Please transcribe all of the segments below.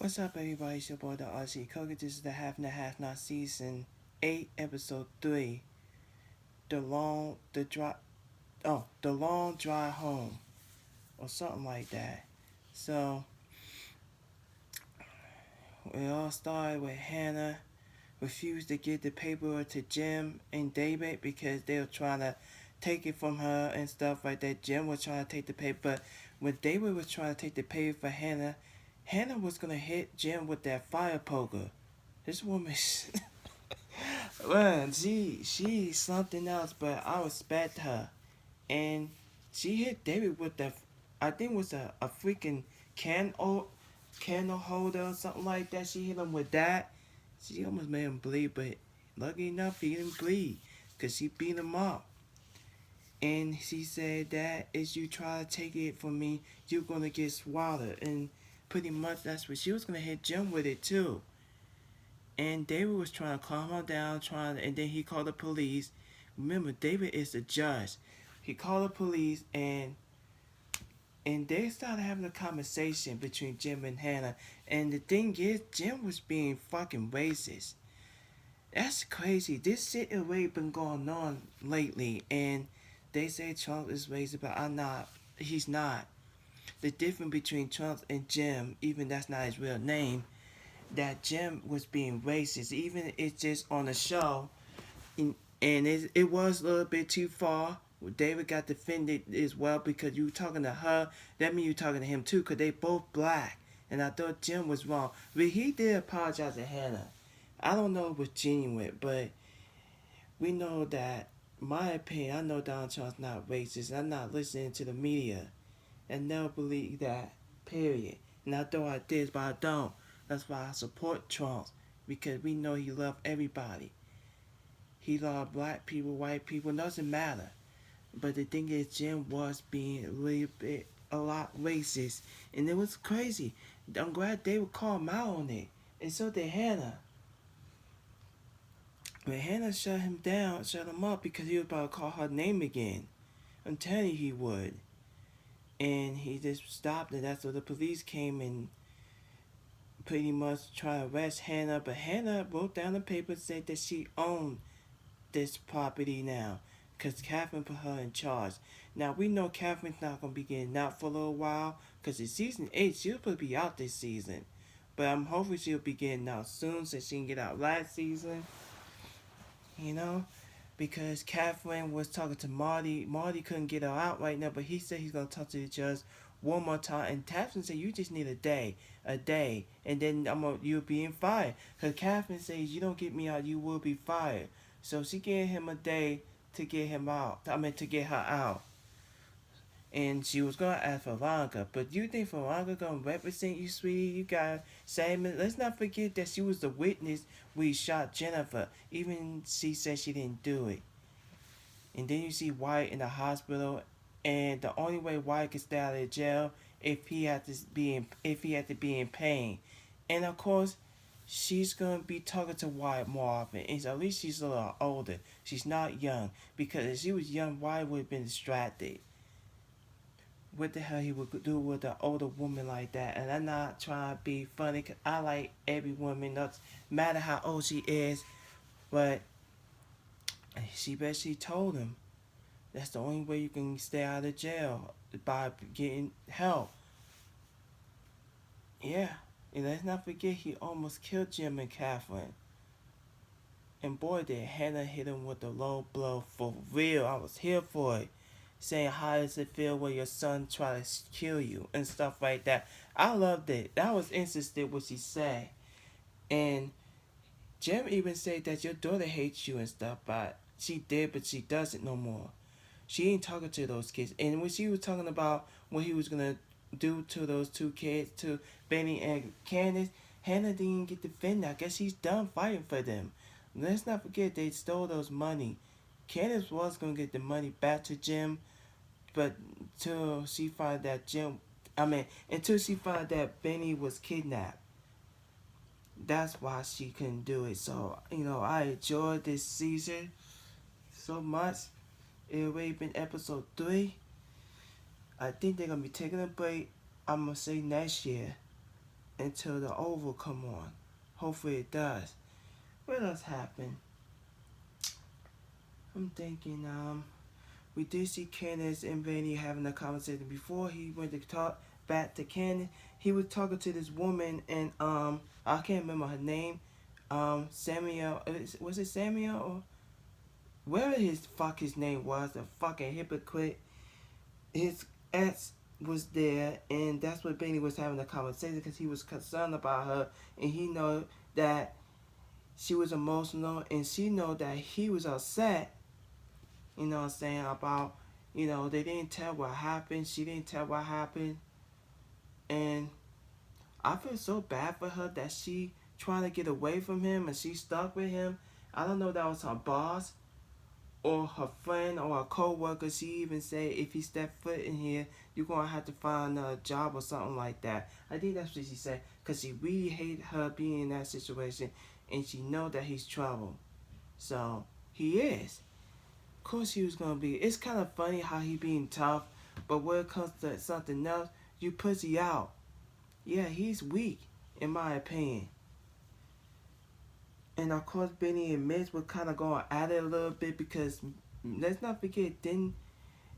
What's up, everybody? It's your boy, the RC Coker. This is the Half and a Half Not Season 8, Episode 3. The Long Dry Home, or something like that. So, it all started with Hannah refused to give the paper to Jim and David because they were trying to take it from her and stuff like that. Jim was trying to take the paper, but when David was trying to take the paper for Hannah, Hannah was gonna hit Jim with that fire poker. This woman, well, she's something else, but I respect her. And she hit David with the, I think it was a freaking candle holder or something like that. She hit him with that. She almost made him bleed, but lucky enough he didn't bleed, cause she beat him up. And she said that if you try to take it from me, you're gonna get swallowed. And pretty much that's what she was gonna hit Jim with it too. And David was trying to calm her down, and then he called the police. Remember, David is the judge. He called the police, and they started having a conversation between Jim and Hannah. And the thing is, Jim was being fucking racist. That's crazy. This shit already been going on lately, and they say Trump is racist, but I'm not. He's not. The difference between Trump and Jim, even that's not his real name, that Jim was being racist. Even it's just on the show, and it was a little bit too far. David got defended as well because you were talking to her. That means you talking to him too, because they both black. And I thought Jim was wrong. But he did apologize to Hannah. I don't know if it was genuine, but we know that, my opinion, I know Donald Trump's not racist. I'm not listening to the media. I never believe that, period. And I thought I did, but I don't. That's why I support Trump, because we know he loves everybody. He loves black people, white people, doesn't matter. But the thing is, Jim was being a lot racist, and it was crazy. I'm glad they would call him out on it, and so did Hannah. But Hannah shut him up because he was about to call her name again. I'm telling you he would. And he just stopped, and that's when the police came and pretty much tried to arrest Hannah. But Hannah wrote down the paper and said that she owned this property now, because Catherine put her in charge. Now we know Catherine's not gonna be getting out for a little while, because it's season 8. She'll probably be out this season, but I'm hoping she'll be getting out soon so she can get out last season. You know, because Catherine was talking to Marty. Marty couldn't get her out right now, but he said he's gonna talk to the judge one more time. And Catherine said, "You just need a day, and then you'll be fired." Cause Catherine says, "You don't get me out, you will be fired." So she gave him a day to get him out. To get her out. And she was gonna ask Veronica, but you think Veronica gonna represent you, sweetie? You got Simon. Let's not forget that she was the witness we shot Jennifer. Even she said she didn't do it. And then you see Wyatt in the hospital, and the only way Wyatt can stay out of jail if he had to be in pain. And of course, she's gonna be talking to Wyatt more often. And at least she's a little older. She's not young, because if she was young, Wyatt would have been distracted. What the hell he would do with an older woman like that? And I'm not trying to be funny, cause I like every woman, no matter how old she is. But she basically told him that's the only way you can stay out of jail, by getting help. Yeah, and let's not forget he almost killed Jim and Catherine. And boy, did Hannah hit him with a low blow for real. I was here for it. Saying, "How does it feel when your son try to kill you?" and stuff like that. I loved it. That was interesting what she said. And Jim even said that your daughter hates you and stuff, but she did, but she doesn't no more. She ain't talking to those kids. And when she was talking about what he was gonna do to those two kids, to Benny and Candace, Hannah didn't get defended. I guess he's done fighting for them. Let's not forget they stole those money. Candace was gonna get the money back to Jim, but until she found that until she found that Benny was kidnapped. That's why she couldn't do it. So, I enjoyed this season so much. It already been episode 3. I think they're gonna be taking a break. I'm gonna say next year. And until the oval come on. Hopefully it does. What else happened? I'm thinking, we did see Candace and Vanny having a conversation before he went to talk back to Candace. He was talking to this woman, and I can't remember her name. Samuel, was it Samuel or whatever his name was? A fucking hypocrite. His ex was there, and that's what Benny was having a conversation because he was concerned about her, and he know that she was emotional, and she know that he was upset. You know what I'm saying about, they didn't tell what happened. She didn't tell what happened, and I feel so bad for her that she trying to get away from him and she stuck with him. I don't know if that was her boss or her friend or a co-worker. She even said if he step foot in here, you're going to have to find a job or something like that. I think that's what she said because she really hate her being in that situation and she know that he's trouble. So, he is. Of course he was going to be. It's kind of funny how he being tough, but when it comes to something else, you pussy out. Yeah, he's weak, in my opinion. And of course, Benny and Mitch were kind of going at it a little bit because let's not forget, then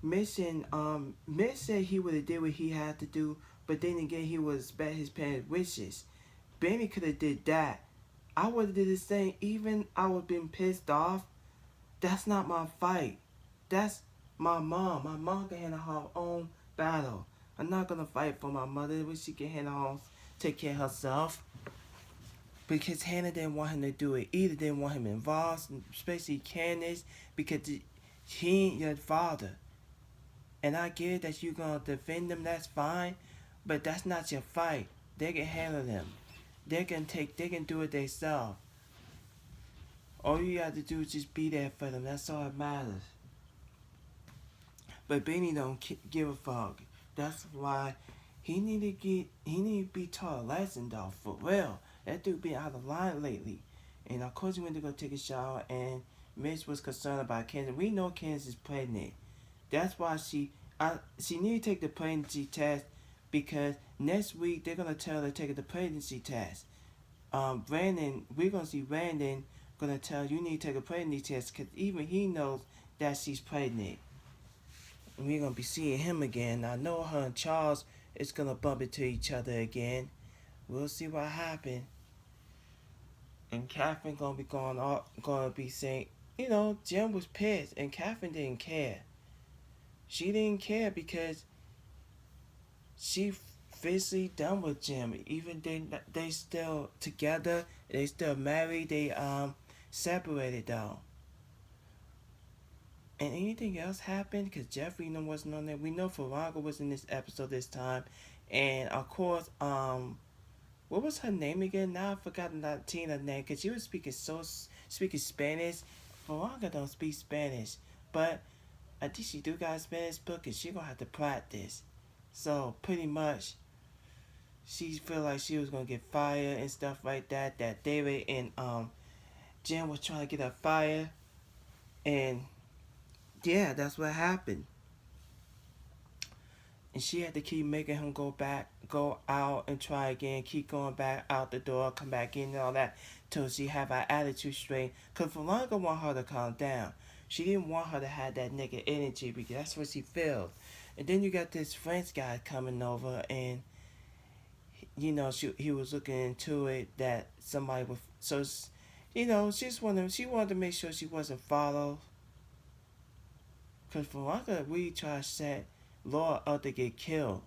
Mitch said he would have did what he had to do, but then again, he would respect his parents' wishes. Benny could have did that. I would have did the same. Even I would have been pissed off. That's not my fight. That's my mom. My mom can handle her own battle. I'm not gonna fight for my mother. Wish she can handle her own, take care of herself. Because Hannah didn't want him to do it either. Didn't want him involved, especially Candace, because he ain't your father. And I get it that you're gonna defend them. That's fine, but that's not your fight. They can handle them. They can do it themselves. All you have to do is just be there for them. That's all that matters. But Benny don't give a fuck. That's why he need to be taught a lesson though, for real. That dude been out of line lately. And of course he went to go take a shower and Mitch was concerned about Kansas. We know Kansas is pregnant. That's why she need to take the pregnancy test because next week they're gonna tell her to take the pregnancy test. We're gonna see Brandon gonna tell you need to take a pregnancy test because even he knows that she's pregnant. And we're gonna be seeing him again. I know her and Charles is gonna bump into each other again. We'll see what happens. And Catherine gonna be saying, Jim was pissed and Catherine didn't care. She didn't care because she physically done with Jim. Even they still together, they still married, they separated though. And anything else happened? Because Jeffrey wasn't on there. We know Farrago was in this episode this time. And of course, what was her name again? Now I've forgotten that Tina's name because she was speaking Spanish. Farrago don't speak Spanish. But I think she do got a Spanish book and she gonna have to practice. So pretty much she feel like she was gonna get fired and stuff like that. That David and Jim was trying to get her fired. And yeah, that's what happened. And she had to keep making him go out and try again, keep going back out the door, come back in and all that, till she have her attitude straight. Cause Veronica want her to calm down. She didn't want her to have that negative energy because that's what she feels. And then you got this French guy coming over and, he was looking into it that somebody was, so, she wanted to make sure she wasn't followed. Cause Veronica really tried to set Laura up to get killed.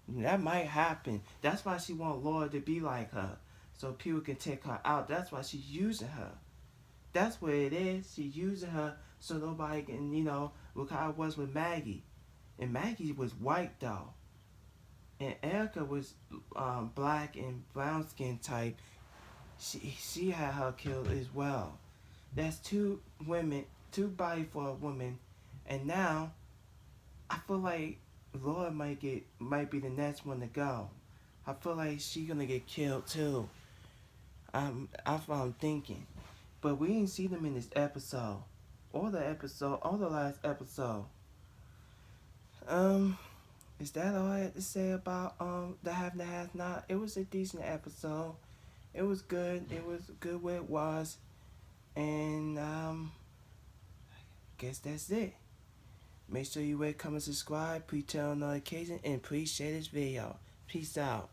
That might happen. That's why she want Laura to be like her. So people can take her out. That's why she's using her. That's what it is. She's using her so nobody can, look how it was with Maggie. And Maggie was white though. And Erica was black and brown skin type. She had her killed as well. That's two bodies for a woman. And now I feel like Laura might be the next one to go. I feel like she's gonna get killed too. That's what I'm thinking. But we didn't see them in this episode. Or the last episode. Is that all I had to say about the Have and Have Not? It was a decent episode. It was good. It was good where it was, and guess that's it. Make sure you rate, comment, subscribe, please turn on notifications, and please share this video. Peace out.